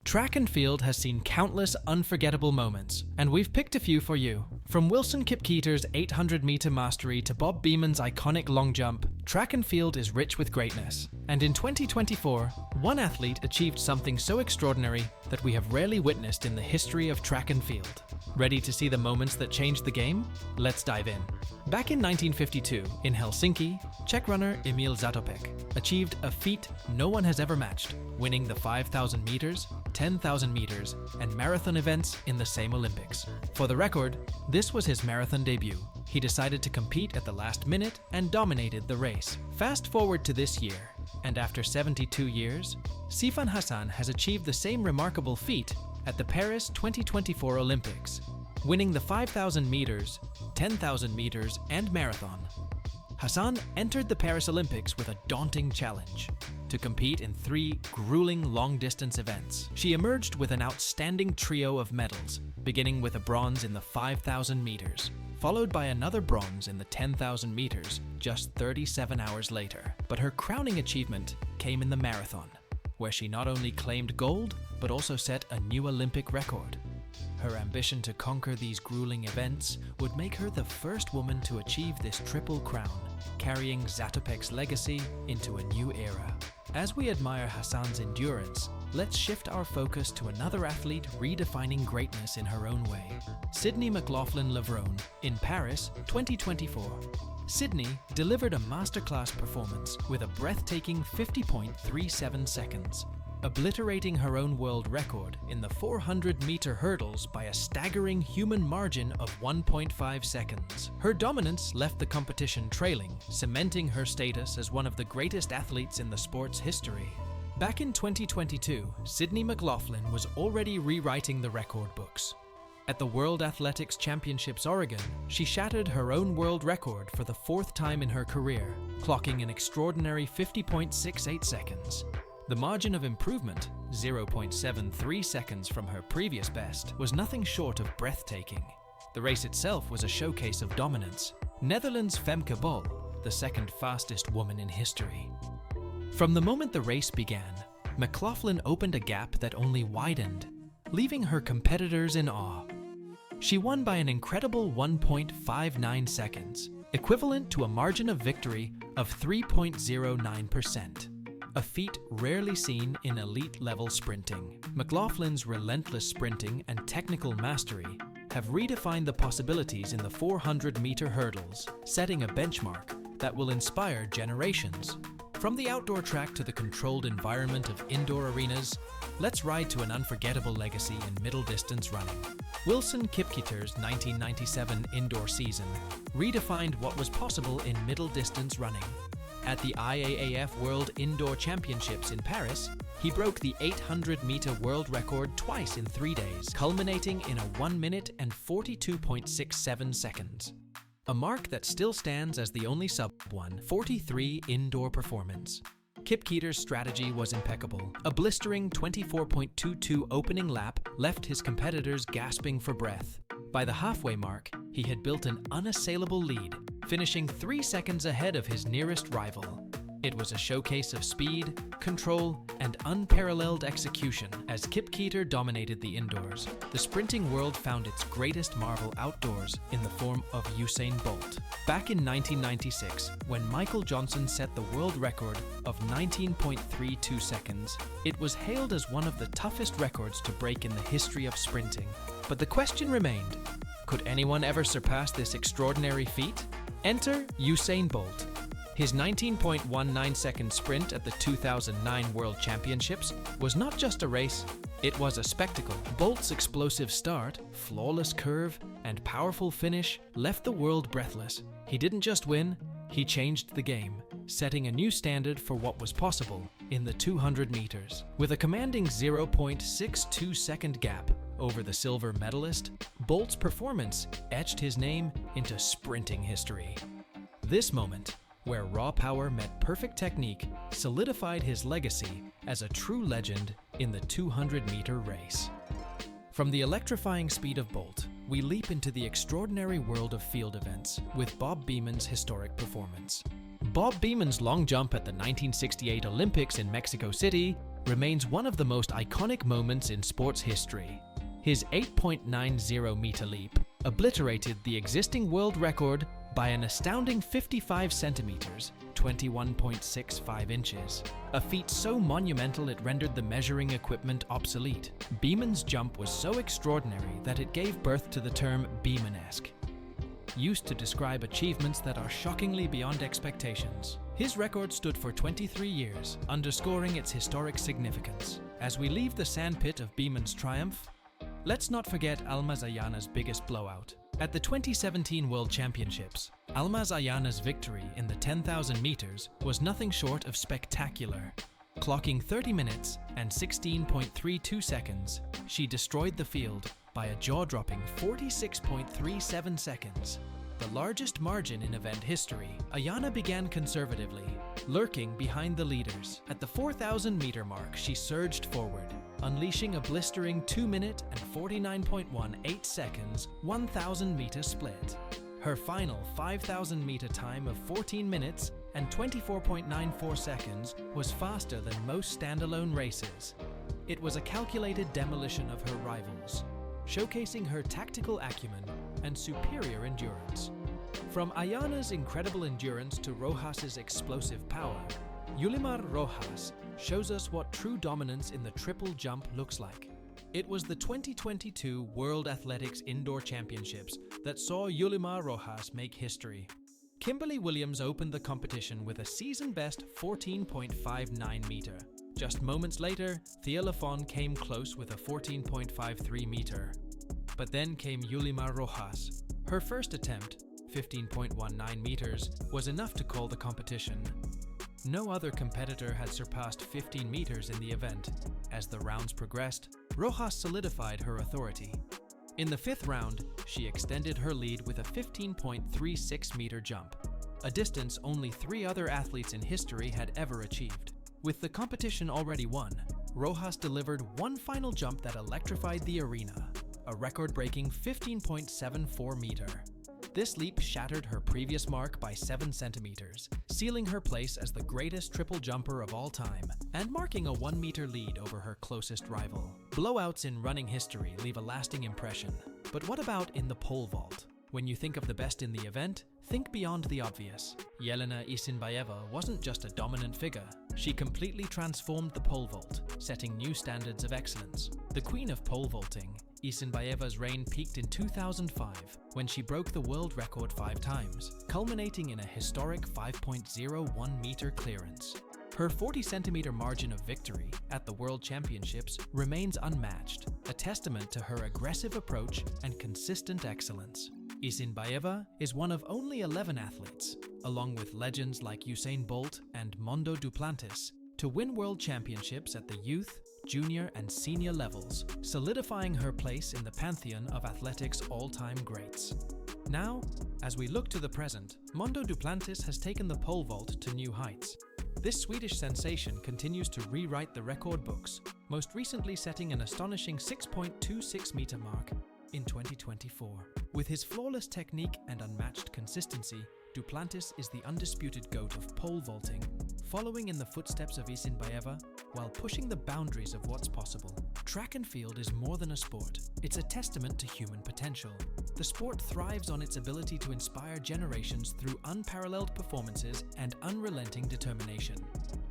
Track and field has seen countless unforgettable moments, and we've picked a few for you. From Wilson Kipketer's 800-meter mastery to Bob Beamon's iconic long jump, track and field is rich with greatness. And in 2024, one athlete achieved something so extraordinary that we have rarely witnessed in the history of track and field. Ready to see the moments that changed the game? Let's dive in. Back in 1952, in Helsinki, Czech runner Emil Zatopek achieved a feat no one has ever matched, winning the 5,000 meters, 10,000 meters, and marathon events in the same Olympics. For the record, this was his marathon debut. He decided to compete at the last minute and dominated the race. Fast forward to this year, and after 72 years, Sifan Hassan has achieved the same remarkable feat at the Paris 2024 Olympics, winning the 5,000 meters, 10,000 meters, and marathon. Hassan entered the Paris Olympics with a daunting challenge: to compete in 3 grueling long-distance events. She emerged with an outstanding trio of medals, beginning with a bronze in the 5,000 meters, followed by another bronze in the 10,000 meters just 37 hours later. But her crowning achievement came in the marathon, where she not only claimed gold, but also set a new Olympic record. Her ambition to conquer these grueling events would make her the first woman to achieve this triple crown, carrying Zatopek's legacy into a new era. As we admire Hassan's endurance, let's shift our focus to another athlete redefining greatness in her own way: Sydney McLaughlin-Levrone in Paris 2024. Sydney delivered a masterclass performance with a breathtaking 50.37 seconds, obliterating her own world record in the 400-meter hurdles by a staggering human margin of 1.5 seconds. Her dominance left the competition trailing, cementing her status as one of the greatest athletes in the sport's history. Back in 2022, Sydney McLaughlin was already rewriting the record books. At the World Athletics Championships Oregon, she shattered her own world record for the 4th time in her career, clocking an extraordinary 50.68 seconds. The margin of improvement, 0.73 seconds from her previous best, was nothing short of breathtaking. The race itself was a showcase of dominance. Netherlands' Femke Bol, the second fastest woman in history. From the moment the race began, McLaughlin opened a gap that only widened, leaving her competitors in awe. She won by an incredible 1.59 seconds, equivalent to a margin of victory of 3.09%. A feat rarely seen in elite-level sprinting. McLaughlin's relentless sprinting and technical mastery have redefined the possibilities in the 400-meter hurdles, setting a benchmark that will inspire generations. From the outdoor track to the controlled environment of indoor arenas, let's ride to an unforgettable legacy in middle-distance running. Wilson Kipketer's 1997 indoor season redefined what was possible in middle-distance running. At the IAAF World Indoor Championships in Paris, he broke the 800-meter world record twice in 3 days, culminating in a 1 minute and 42.67 seconds. A mark that still stands as the only sub-1:43 indoor performance. Kipketer's strategy was impeccable. A blistering 24.22 opening lap left his competitors gasping for breath. By the halfway mark, he had built an unassailable lead, finishing 3 seconds ahead of his nearest rival. It was a showcase of speed, control, and unparalleled execution as Kipketer dominated the indoors. The sprinting world found its greatest marvel outdoors in the form of Usain Bolt. Back in 1996, when Michael Johnson set the world record of 19.32 seconds, it was hailed as one of the toughest records to break in the history of sprinting. But the question remained, could anyone ever surpass this extraordinary feat? Enter Usain Bolt. His 19.19-second sprint at the 2009 World Championships was not just a race, it was a spectacle. Bolt's explosive start, flawless curve, and powerful finish left the world breathless. He didn't just win, he changed the game, setting a new standard for what was possible in the 200 meters. With a commanding 0.62-second gap over the silver medalist, Bolt's performance etched his name into sprinting history. This moment, where raw power met perfect technique, solidified his legacy as a true legend in the 200-meter race. From the electrifying speed of Bolt, we leap into the extraordinary world of field events with Bob Beamon's historic performance. Bob Beamon's long jump at the 1968 Olympics in Mexico City remains one of the most iconic moments in sports history. His 8.90-meter leap obliterated the existing world record by an astounding 55 centimeters, 21.65 inches, a feat so monumental it rendered the measuring equipment obsolete. Beeman's jump was so extraordinary that it gave birth to the term Beemanesque, used to describe achievements that are shockingly beyond expectations. His record stood for 23 years, underscoring its historic significance. As we leave the sandpit of Beeman's triumph, let's not forget Almaz Ayana's biggest blowout. At the 2017 World Championships, Almaz Ayana's victory in the 10,000 meters was nothing short of spectacular. Clocking 30 minutes and 16.32 seconds, she destroyed the field by a jaw-dropping 46.37 seconds, the largest margin in event history. Ayana began conservatively, lurking behind the leaders. At the 4,000-meter mark, she surged forward, unleashing a blistering 2-minute and 49.18 seconds 1,000-meter split. Her final 5,000-meter time of 14 minutes and 24.94 seconds was faster than most standalone races. It was a calculated demolition of her rivals, showcasing her tactical acumen and superior endurance. From Ayana's incredible endurance to Rojas's explosive power, Yulimar Rojas shows us what true dominance in the triple jump looks like. It was the 2022 World Athletics Indoor Championships that saw Yulimar Rojas make history. Kimberly Williams opened the competition with a season-best 14.59 meter. Just moments later, Thea Lafon came close with a 14.53 meter. But then came Yulimar Rojas. Her first attempt, 15.19 meters, was enough to call the competition. No other competitor had surpassed 15 meters in the event. As the rounds progressed, Rojas solidified her authority. In the fifth round, she extended her lead with a 15.36 meter jump, a distance only 3 other athletes in history had ever achieved. With the competition already won, Rojas delivered one final jump that electrified the arena, a record-breaking 15.74 meter. This leap shattered her previous mark by 7 centimeters, sealing her place as the greatest triple jumper of all time, and marking a 1 meter lead over her closest rival. Blowouts in running history leave a lasting impression. But what about in the pole vault? When you think of the best in the event, think beyond the obvious. Yelena Isinbayeva wasn't just a dominant figure. She completely transformed the pole vault, setting new standards of excellence. The queen of pole vaulting, Isinbayeva's reign peaked in 2005 when she broke the world record 5 times, culminating in a historic 5.01 meter clearance. Her 40-centimeter margin of victory at the World Championships remains unmatched, a testament to her aggressive approach and consistent excellence. Isinbayeva is one of only 11 athletes, along with legends like Usain Bolt and Mondo Duplantis, to win world championships at the youth, junior, and senior levels, solidifying her place in the pantheon of athletics' all-time greats. Now, as we look to the present, Mondo Duplantis has taken the pole vault to new heights. This Swedish sensation continues to rewrite the record books, most recently setting an astonishing 6.26 meter mark in 2024. With his flawless technique and unmatched consistency, Duplantis is the undisputed GOAT of pole vaulting, following in the footsteps of Isinbayeva while pushing the boundaries of what's possible. Track and field is more than a sport. It's a testament to human potential. The sport thrives on its ability to inspire generations through unparalleled performances and unrelenting determination.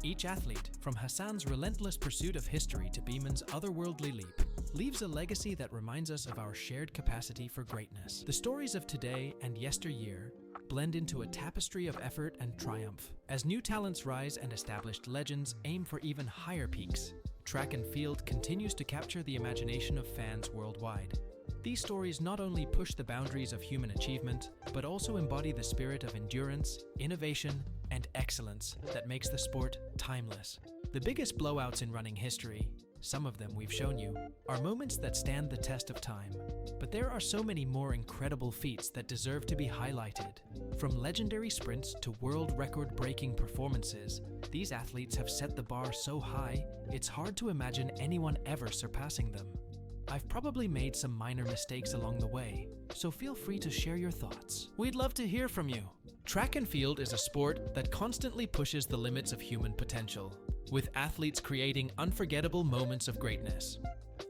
Each athlete, from Hassan's relentless pursuit of history to Beeman's otherworldly leap, leaves a legacy that reminds us of our shared capacity for greatness. The stories of today and yesteryear blend into a tapestry of effort and triumph. As new talents rise and established legends aim for even higher peaks, track and field continues to capture the imagination of fans worldwide. These stories not only push the boundaries of human achievement, but also embody the spirit of endurance, innovation, and excellence that makes the sport timeless. The biggest blowouts in running history, some of them we've shown you, are moments that stand the test of time. But there are so many more incredible feats that deserve to be highlighted. From legendary sprints to world record-breaking performances, these athletes have set the bar so high, it's hard to imagine anyone ever surpassing them. I've probably made some minor mistakes along the way, so feel free to share your thoughts. We'd love to hear from you. Track and field is a sport that constantly pushes the limits of human potential. with athletes creating unforgettable moments of greatness.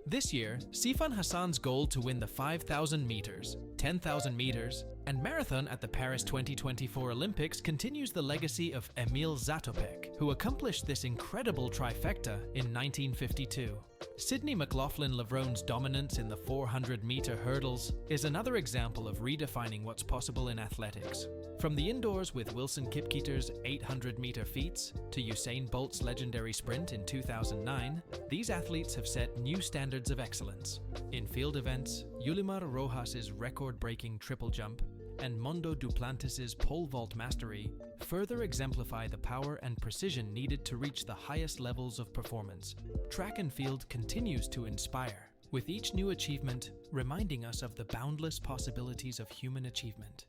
This year, Sifan Hassan's goal to win the 5,000 meters, 10,000 meters, and marathon at the Paris 2024 Olympics continues the legacy of Emil Zatopek, who accomplished this incredible trifecta in 1952. Sydney McLaughlin-Lavrone's dominance in the 400-meter hurdles is another example of redefining what's possible in athletics. From the indoors with Wilson Kipketer's 800-meter feats to Usain Bolt's legendary sprint in 2009, these athletes have set new standards of excellence. In field events, Yulimar Rojas's record-breaking triple jump and Mondo Duplantis's pole vault mastery further exemplify the power and precision needed to reach the highest levels of performance. Track and field continues to inspire, with each new achievement reminding us of the boundless possibilities of human achievement.